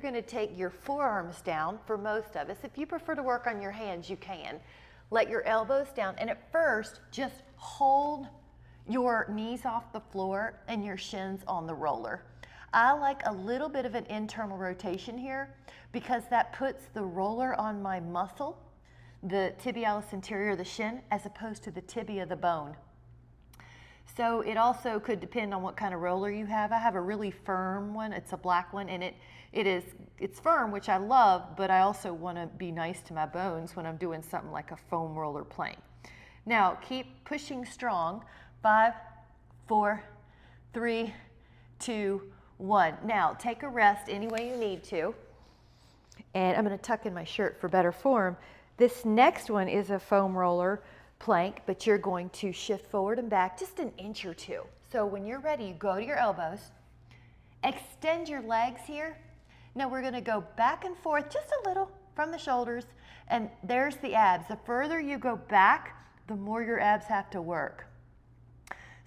You're going to take your forearms down for most of us. If you prefer to work on your hands, you can. Let your elbows down, and at first, just hold your knees off the floor and your shins on the roller. I like a little bit of an internal rotation here because that puts the roller on my muscle, the tibialis anterior, the shin, as opposed to the tibia, the bone. So it also could depend on what kind of roller you have. I have a really firm one. It's a black one, and it's firm, which I love, but I also want to be nice to my bones when I'm doing something like a foam roller plank. Now keep pushing strong. 5, 4, 3, 2, 1. Now take a rest any way you need to. And I'm going to tuck in my shirt for better form. This next one is a foam roller plank, but you're going to shift forward and back just an inch or two. So when you're ready, you go to your elbows, extend your legs here. Now we're going to go back and forth just a little from the shoulders, and there's the abs. The further you go back, the more your abs have to work.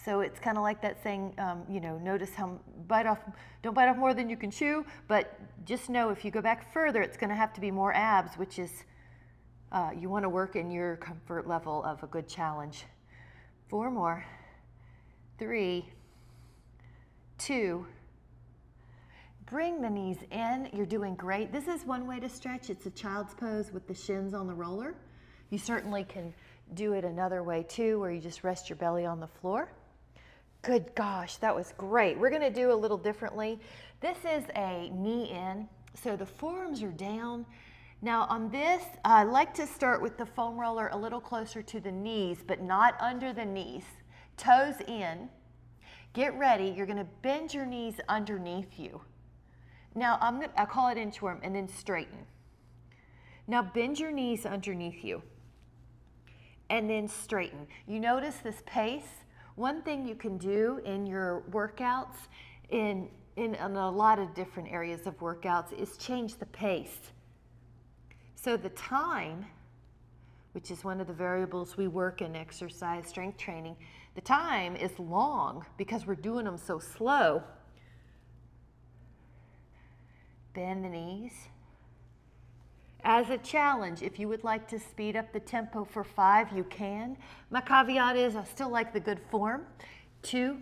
So it's kind of like that saying, you know, notice how don't bite off more than you can chew, but just know if you go back further, it's going to have to be more abs, which is, you want to work in your comfort level of a good challenge. 4 more, 3, 2, bring the knees in. You're doing great. This is one way to stretch. It's a child's pose with the shins on the roller. You certainly can do it another way too, where you just rest your belly on the floor. Good gosh, that was great. We're going to do a little differently. This is a knee in, so the forearms are down. Now on this, I like to start with the foam roller a little closer to the knees, but not under the knees. Toes in. Get ready. You're going to bend your knees underneath you. Now I'll call it inchworm and then straighten. Now bend your knees underneath you and then straighten. You notice this pace? One thing you can do in your workouts, in a lot of different areas of workouts, is change the pace. So the time, which is one of the variables we work in exercise strength training, the time is long because we're doing them so slow. Bend the knees. As a challenge, if you would like to speed up the tempo for 5, you can. My caveat is I still like the good form. 2,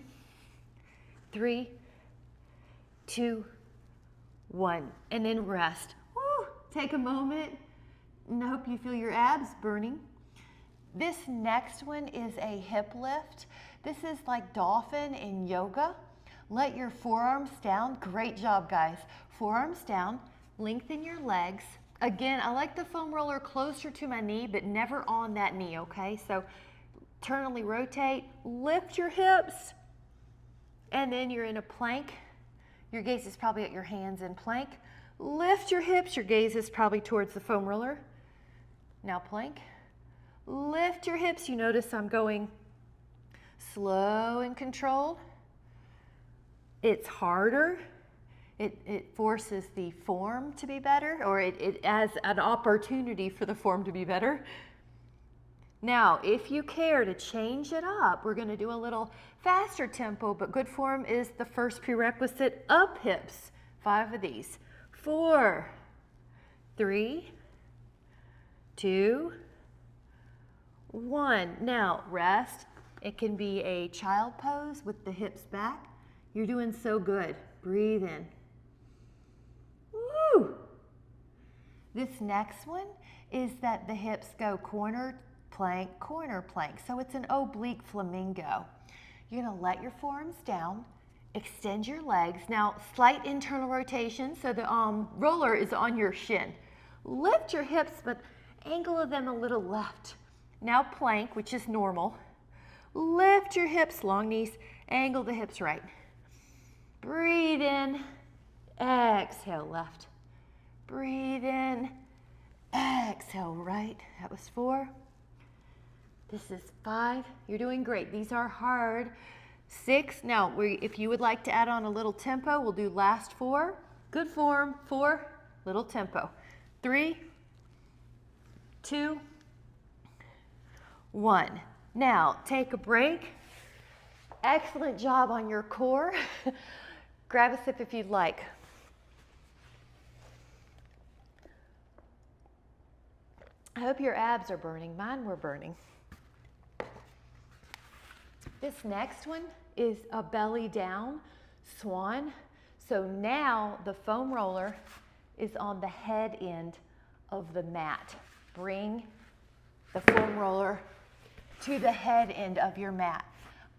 3, 2, 1, and then rest. Woo! Take a moment, and I hope you feel your abs burning. This next one is a hip lift. This is like dolphin in yoga. Let your forearms down. Great job, guys. Forearms down. Lengthen your legs. Again, I like the foam roller closer to my knee, but never on that knee, okay? So internally rotate, lift your hips, and then you're in a plank. Your gaze is probably at your hands in plank. Lift your hips, your gaze is probably towards the foam roller. Now plank. Lift your hips. You notice I'm going slow and controlled. It's harder. It forces the form to be better, or it as an opportunity for the form to be better. Now, if you care to change it up, we're going to do a little faster tempo, but good form is the first prerequisite. Up hips. 5 of these. 4, 3, 2, 1. Now, rest. It can be a child pose with the hips back. You're doing so good. Breathe in. Woo! This next one is that the hips go corner plank, corner plank. So it's an oblique flamingo. You're going to let your forearms down, extend your legs. Now, slight internal rotation, so the roller is on your shin. Lift your hips, but angle them a little left. Now plank, which is normal. Lift your hips, long knees, angle the hips right. Breathe in, exhale left. Breathe in, exhale right. That was 4. This is 5. You're doing great. These are hard. 6. Now, if you would like to add on a little tempo, we'll do last 4. Good form. 4, little tempo. 3, 2, 1. Now, take a break. Excellent job on your core. Grab a sip if you'd like. I hope your abs are burning. Mine were burning. This next one is a belly down swan. So now the foam roller is on the head end of the mat. Bring the foam roller to the head end of your mat.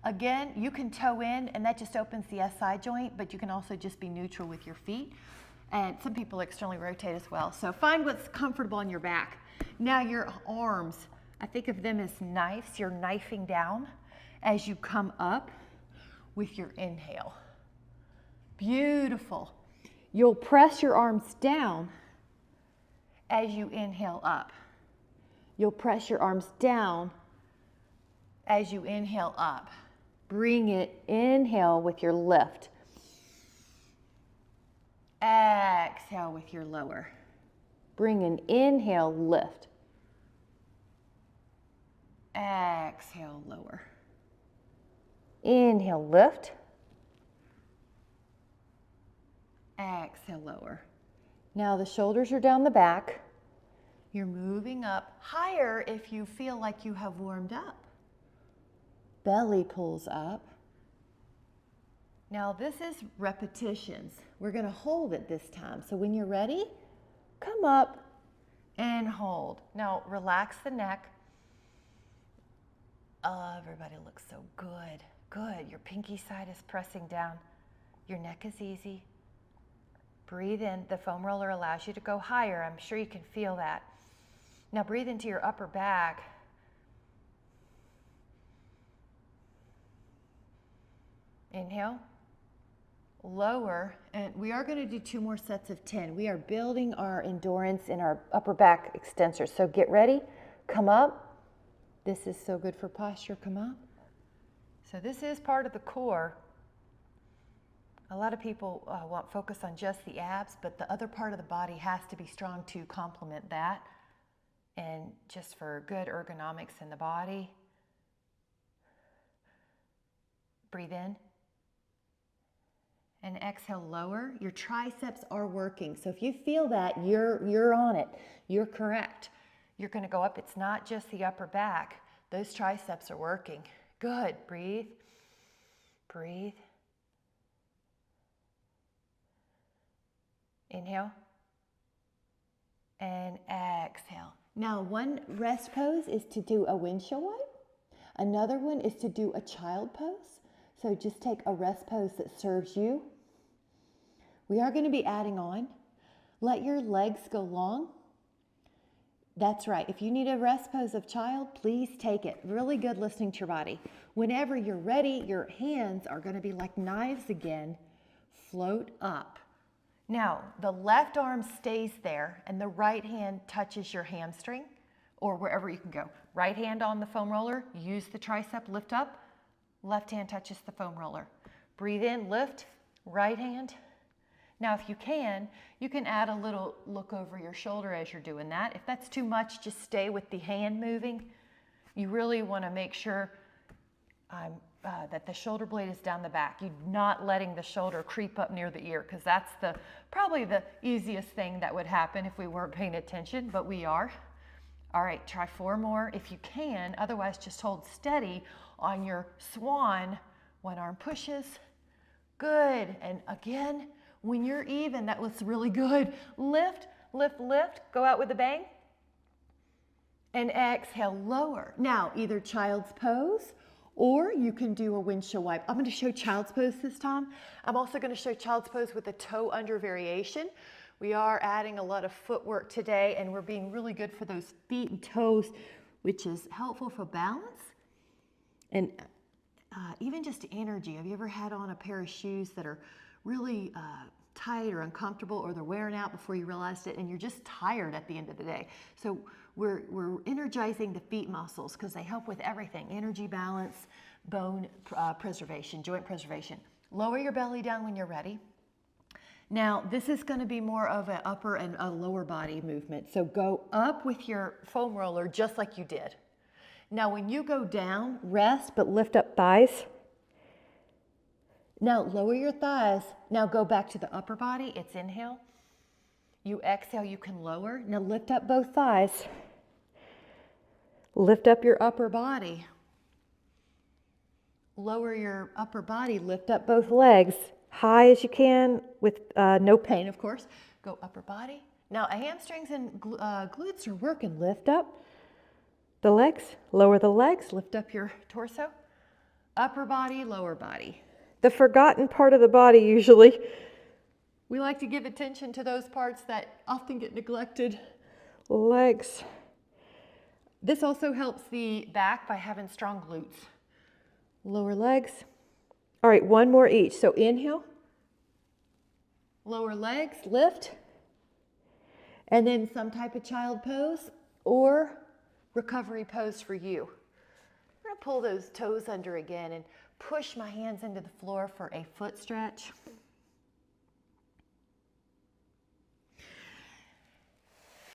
Again, you can toe in, and that just opens the SI joint, but you can also just be neutral with your feet. And some people externally rotate as well. So find what's comfortable on your back. Now your arms, I think of them as knives. You're knifing down as you come up with your inhale. Beautiful. You'll press your arms down as you inhale up. You'll press your arms down as you inhale up. Bring it, inhale with your lift. Exhale with your lower. Bring an inhale, lift. Exhale, lower. Inhale, lift. Exhale, lower. Now the shoulders are down the back. You're moving up higher if you feel like you have warmed up. Belly pulls up. Now this is repetitions. We're going to hold it this time. So when you're ready, come up and hold. Now relax the neck. Oh, everybody looks so good. Good. Your pinky side is pressing down. Your neck is easy. Breathe in. The foam roller allows you to go higher. I'm sure you can feel that. Now breathe into your upper back. Inhale. Lower, and we are going to do 2 more sets of 10. We are building our endurance in our upper back extensors. So get ready, come up. This is so good for posture, come up. So this is part of the core. A lot of people want focus on just the abs, but the other part of the body has to be strong to complement that. And just for good ergonomics in the body. Breathe in. And exhale, lower. Your triceps are working. So if you feel that, you're on it. You're correct. You're going to go up. It's not just the upper back. Those triceps are working. Good. Breathe. Breathe. Inhale. And exhale. Now, one rest pose is to do a windshield wipe. Another one is to do a child pose. So just take a rest pose that serves you. We are going to be adding on. Let your legs go long. That's right. If you need a rest pose of child, please take it. Really good listening to your body. Whenever you're ready, your hands are going to be like knives again. Float up. Now, the left arm stays there and the right hand touches your hamstring or wherever you can go. Right hand on the foam roller, use the tricep, lift up. Left hand touches the foam roller. Breathe in, lift, right hand. Now, if you can add a little look over your shoulder as you're doing that. If that's too much, just stay with the hand moving. You really want to make sure that the shoulder blade is down the back. You're not letting the shoulder creep up near the ear because that's probably the easiest thing that would happen if we weren't paying attention, but we are. All right, try 4 more if you can. Otherwise, just hold steady on your swan. One arm pushes. Good. And again, when you're even, that was really good. Lift, lift, lift. Go out with a bang. And exhale, lower. Now, either child's pose or you can do a windshield wipe. I'm going to show child's pose this time. I'm also going to show child's pose with a toe under variation. We are adding a lot of footwork today, and we're being really good for those feet and toes, which is helpful for balance and even just energy. Have you ever had on a pair of shoes that are really tight or uncomfortable, or they're wearing out before you realized it, and you're just tired at the end of the day? So we're energizing the feet muscles because they help with everything: energy, balance, bone preservation, joint preservation. Lower your belly down when you're ready. Now, this is going to be more of an upper and a lower body movement. So go up with your foam roller just like you did. Now, when you go down, rest, but lift up thighs. Now, lower your thighs. Now, go back to the upper body. It's inhale. You exhale, you can lower. Now, lift up both thighs. Lift up your upper body. Lower your upper body, lift up both legs, high as you can with no pain, of course. Go upper body. Now hamstrings and glutes are working. Lift up the legs, lower the legs, lift up your torso. Upper body, lower body. The forgotten part of the body usually. We like to give attention to those parts that often get neglected. Legs. This also helps the back by having strong glutes. Lower legs. All right, one more each. So inhale. Lower legs, lift. And then some type of child pose or recovery pose for you. I'm going to pull those toes under again and push my hands into the floor for a foot stretch.